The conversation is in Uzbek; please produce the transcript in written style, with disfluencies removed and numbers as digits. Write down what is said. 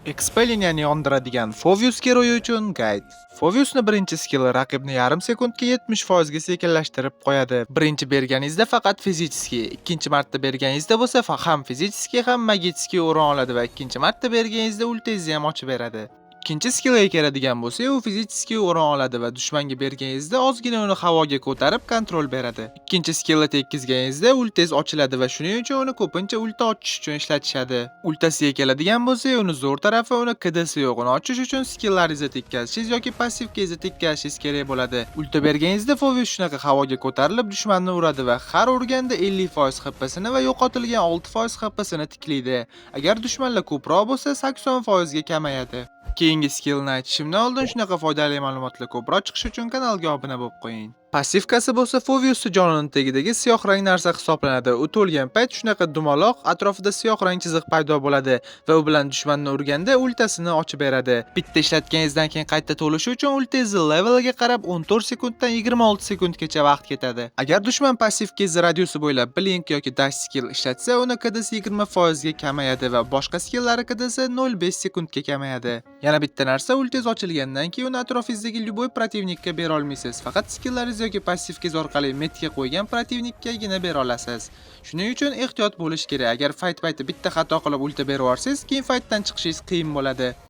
Expelliarmuni yondiradigan Fovius keroyi uchun gayd. Foviusni birinchi skilli raqibni yarim sekundga 70% ga sekinlashtirib qo'yadi. Birinchi berganingizda faqat fizический, ikkinchi marta berganingizda bo'lsa ham fizический ham magический o'rin oladi va ikkinchi marta berganingizda ultingizni ham ochib beradi. Ikkinchi skillga keladigan bo'lsa, u fizический o'rin oladi va dushmanga berganingizda ozgina uni havoga ko'tarib kontrol beradi. Ikkinchi skillni tekkizganingizda ultingiz ochiladi va shuning uchun uni ko'pincha ulta ochish uchun ishlatishadi. Ultasiga keladigan bo'lsa, uni zo'r tarafi uni KD'si yo'g'ini ochish uchun skilllaringizni tekkazishingiz yoki passivkangizni tekkazishingiz kerak bo'ladi. Ulta berganingizda Fovius shunaqa havoga ko'tarilib dushmanni uradi va har urganda 50% HPsini va yo'qotilgan 6% HPsini tiklaydi. Agar dushmanlar ko'proq bo'lsa, 80% ga kamayadi. Keyingi skillni aytishimdan oldin shunaqa foydali ma'lumotlar ko'proq chiqishi uchun kanalga obuna bo'lib qo'ying. Passivkasi bo'lsa Foviusni jonining tagidagi siyoh rang narsa hisoblanadi. U to'lgan payt shunaqa dumaloq, atrofida siyoh rang chiziq paydo bo'ladi va u bilan dushmanni urganda ultasini ochib beradi. Bitta ishlatganingizdan keyin qayta to'lishi uchun ultangiz leveliga qarab 14 sekunddan 26 sekundgacha vaqt ketadi. Agar dushman passivkangiz radiusi bo'ylab blink yoki dash skill ishlatsa, uni KD'si 20% ga kamayadi va boshqa skilllari KD'si 0.5 sekundga kamayadi. Yana bitta narsa, ultangiz ochilgandan keyin uni atrofingizdagi любой protivnikka bera olmaysiz. Faqat skilllaringiz yoki passivkangiz orqali metga qo'ygan protivnikkagina bera olasiz. Shuning uchun ehtiyot bo'lish kerak. Agar fight payti bitta xato qilib ulta berib yorsangiz, keyin fightdan chiqishingiz qiyin bo'ladi.